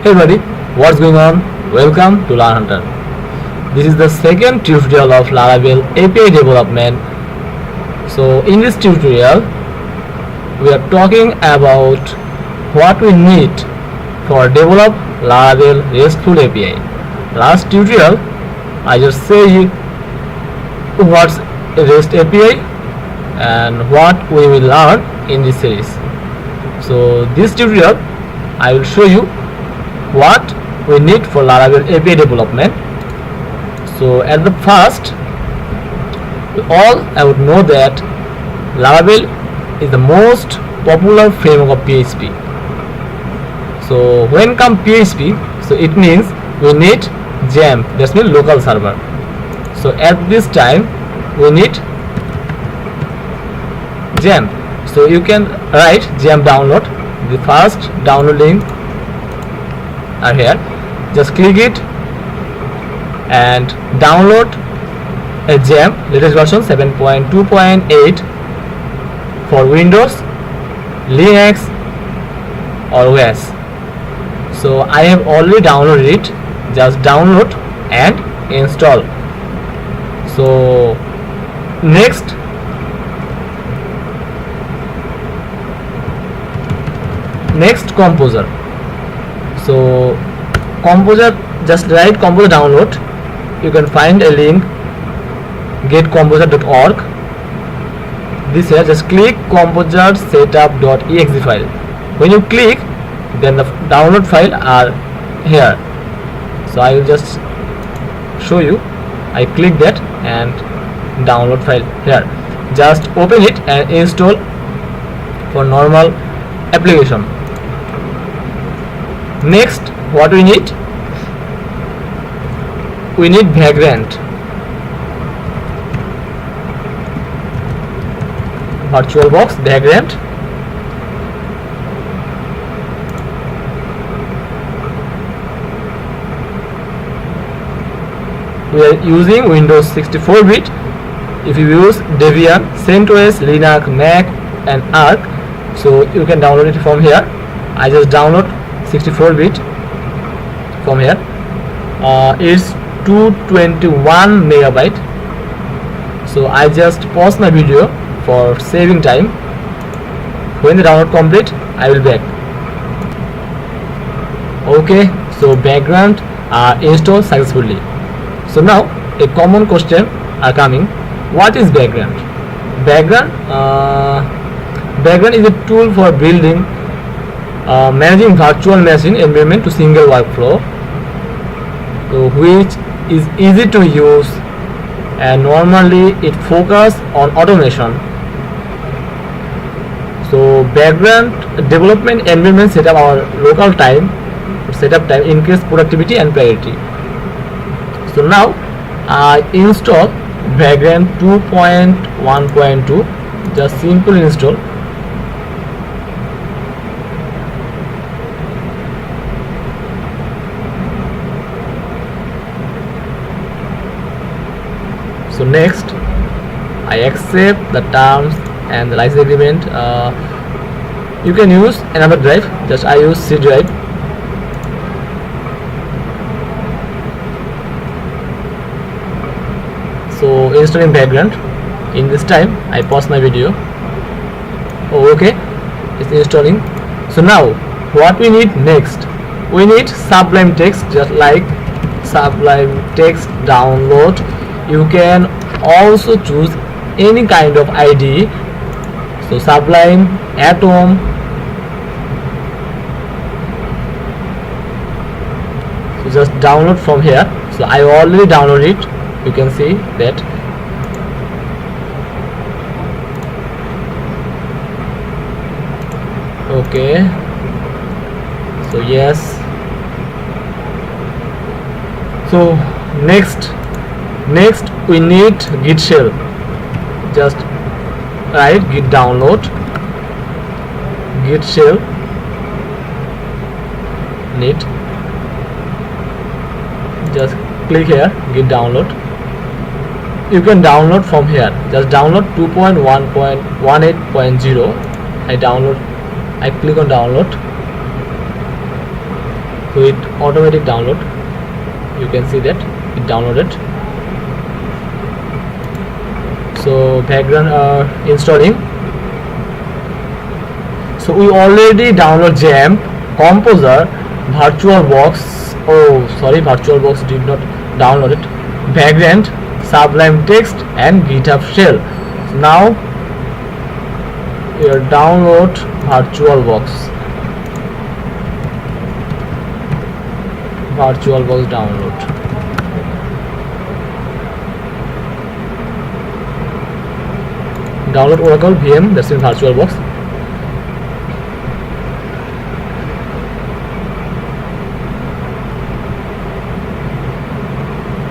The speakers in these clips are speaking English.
Hey buddy, what's going on? Welcome to Learn Hunter. This is the second tutorial of Laravel API development. So in this tutorial, we are talking about what we need for develop Laravel RESTful API. Last tutorial, I just say what's a REST API and what we will learn in this series. So this tutorial, I will show you what we need for Laravel API development. So at the first, we all I would know that Laravel is the most popular framework of PHP. So when comes PHP, so it means we need gem, that means local server. So at this time we need gem. So you can write gem download. The first download link are here. Just click it and download a gem latest version 7.2.8 for Windows, Linux or OS. So I have already downloaded it. Just download and install. So next Composer. So Composer, just write Composer download. You can find a link getcomposer.org. This here, just click composer setup.exe file. When you click, then the download file are here. So I will just show you. I click that and download file here. Just open it and install for normal application. Next, what we need? We need Vagrant, VirtualBox Vagrant. We are using Windows 64-bit. If you use Debian, CentOS, Linux, Mac and Arch, so you can download it from here. I just download 64-bit from here. It's 221 megabyte. So I just pause my video for saving time. When the download complete, I will back. Okay, so background installed successfully. So now a common question are coming. What is background? Background is a tool for building managing virtual machine environment to single workflow, which is easy to use and normally it focus on automation. So background development environment setup our local time, setup time increase productivity and priority. So now I install Vagrant 2.1.2. just simple install. So next I accept the terms and the license agreement. You can use another drive, just I use C drive. So installing background. In this time I pause my video. Okay, it's installing. So now what we need next? We need Sublime Text, just like Sublime Text download. You can also choose any kind of IDE. So Sublime, Atom. So just download from here. So I already downloaded it. You can see that. Okay. So yes. So next we need git shell. Just write git download git shell need. Just click here git download. You can download from here. Just download 2.1.18.0. I click on download. with automatic download. You can see that it downloaded. So background are installing. So we already download Jam, Composer, VirtualBox. Oh sorry, VirtualBox did not download it. Background, Sublime Text and GitHub Shell. So now we are download VirtualBox. VirtualBox download. Download Oracle VM, that's in VirtualBox.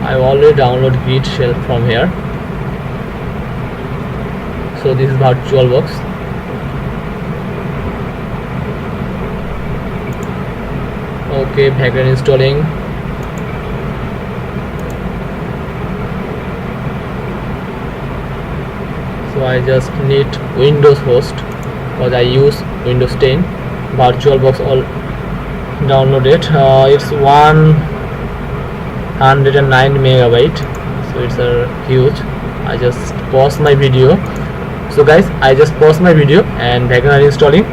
I already download Git shell from here. So this is VirtualBox. Okay, background installing. So I just need Windows host because I use Windows 10. VirtualBox all downloaded. It's 109 megabyte, so it's a huge. I just pause my video. So guys, I just pause my video and background installing.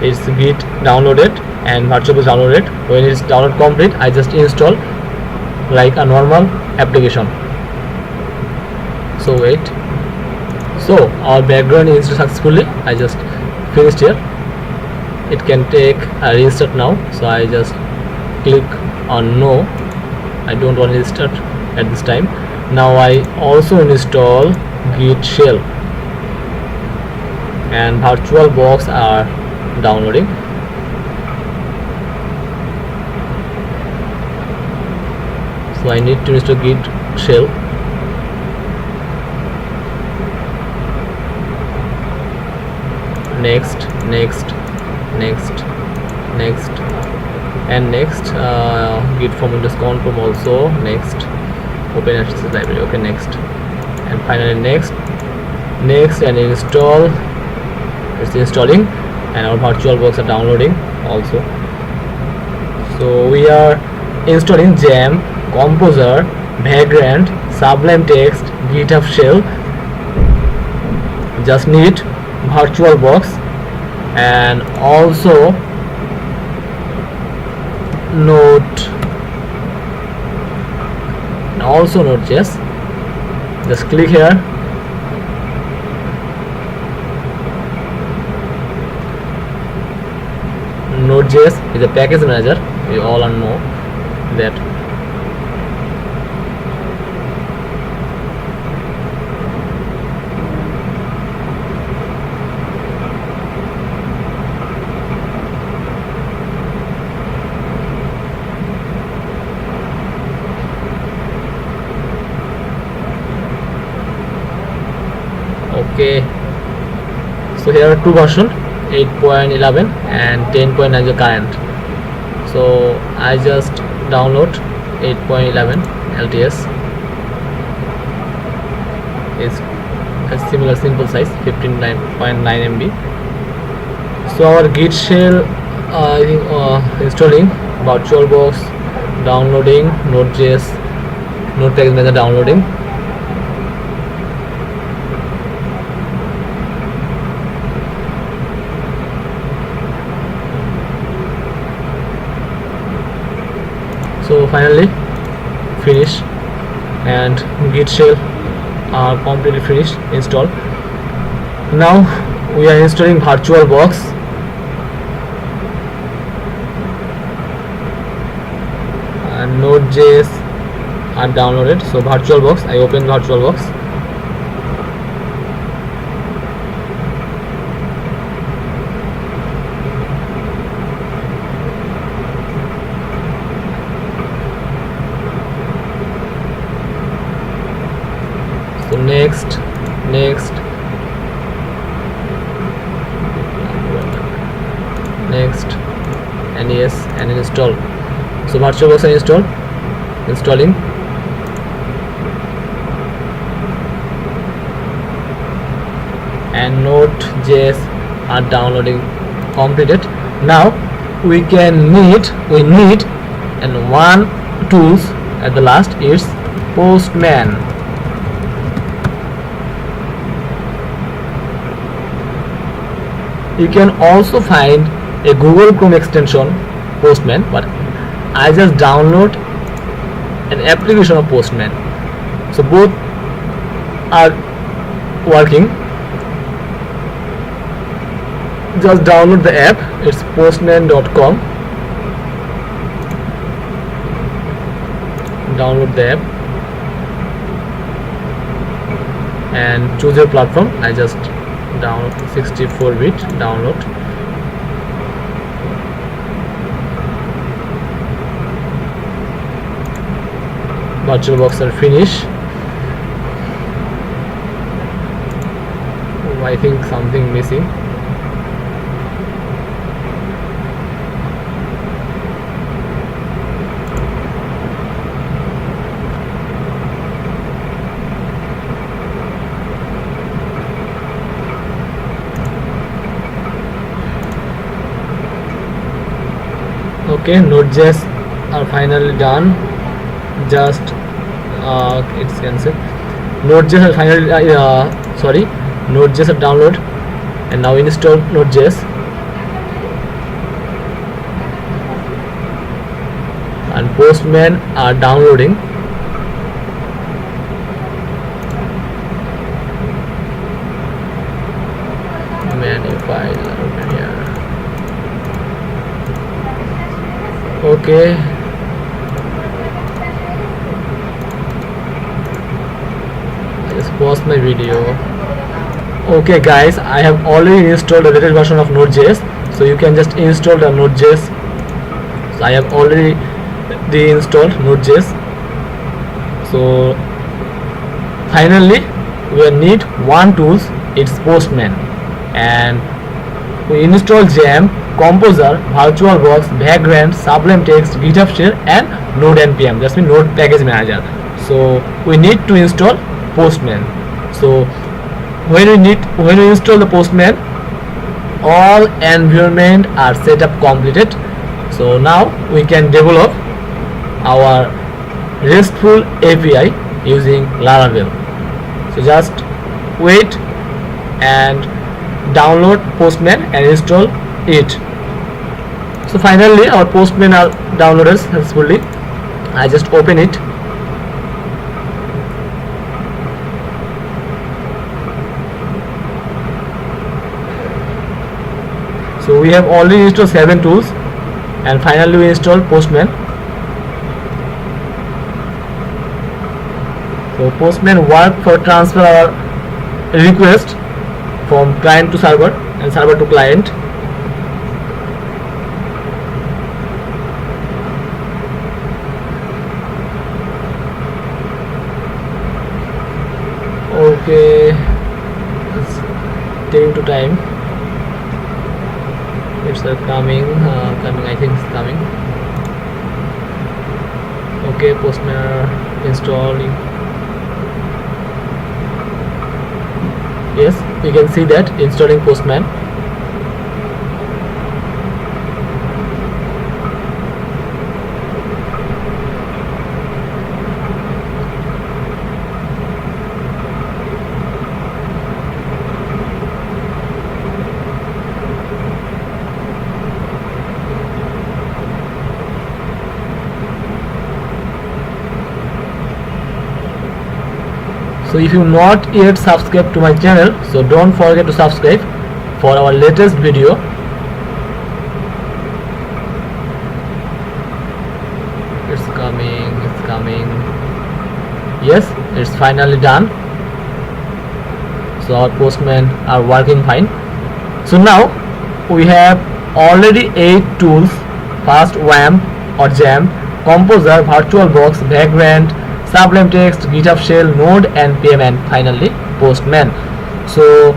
It's Git downloaded and VirtualBox downloaded. When it's download complete, I just install like a normal application. So wait. So our background is successfully. I just finished here. It can take a restart now. So I just click on no. I don't want to restart at this time. Now I also install Git shell and VirtualBox are downloading. So I need to install Git shell. Next and next. Git from Windows confirm also. Next, open access library. Okay, next, and finally next and install. It's installing and our VirtualBox are downloading also. So we are installing Jam, Composer, Vagrant, Sublime Text, GitHub Shell. Just need VirtualBox and also Node.js. Just click here. Node.js is a package manager. We all know that. Okay, so here are two versions, 8.11 and 10.9 is the current. So I just download 8.11 LTS. It's a similar simple size, 15.9 MB. So our Git shell installing, VirtualBox downloading, Node.js, Node package manager downloading. So finally finish and Git shell are completely finished installed. Now we are installing VirtualBox. And Node.js are downloaded. So VirtualBox, I open VirtualBox. So next and yes, and install. So VirtualBox are installing. And Node.js are downloading completed. Now we need and one tools at the last is Postman. You can also find a Google Chrome extension Postman, but I just download an application of Postman, so both are working. Just download the app. It's postman.com. Download the app and choose your platform. I just download 64-bit download. VirtualBox are finish. Oh, I think something missing. Okay, Node.js are finally done. Just it's cancelled. Node.js are finally Node.js are download, and now install Node.js. And Postman are downloading. Menu file open here. Okay, just pause my video. Okay guys, I have already installed the latest version of Node.js, so you can just install the Node.js. So I have already deinstalled Node.js. So finally we need one tools, it's Postman, and we install Jam, Composer, VirtualBox, Vagrant, Sublime Text, GitHub Shell, and Node npm. That's mean Node Package Manager. So we need to install Postman. So when we install the Postman, all environment are set up completed. So now we can develop our RESTful API using Laravel. So just wait and download Postman and install it. So finally our Postman are downloaded successfully. I just open it. So we have already installed 7 tools, and finally we install Postman. So Postman work for transfer our request from client to server and server to client. Okay, it's taking to time. It's coming. I think it's coming. Okay, Postman installing. Yes, you can see that installing Postman. So if you not yet subscribed to my channel, so don't forget to subscribe for our latest video. It's coming. Yes, it's finally done. So our Postman are working fine. So now we have already 8 tools. First WAMP or Jam, Composer, VirtualBox, Vagrant, Sublime Text, GitHub Shell, Node npm, and finally Postman. So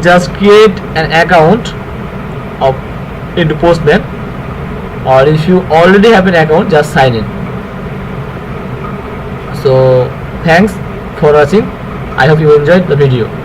just create an account into Postman, or if you already have an account, just sign in. So thanks for watching. I hope you enjoyed the video.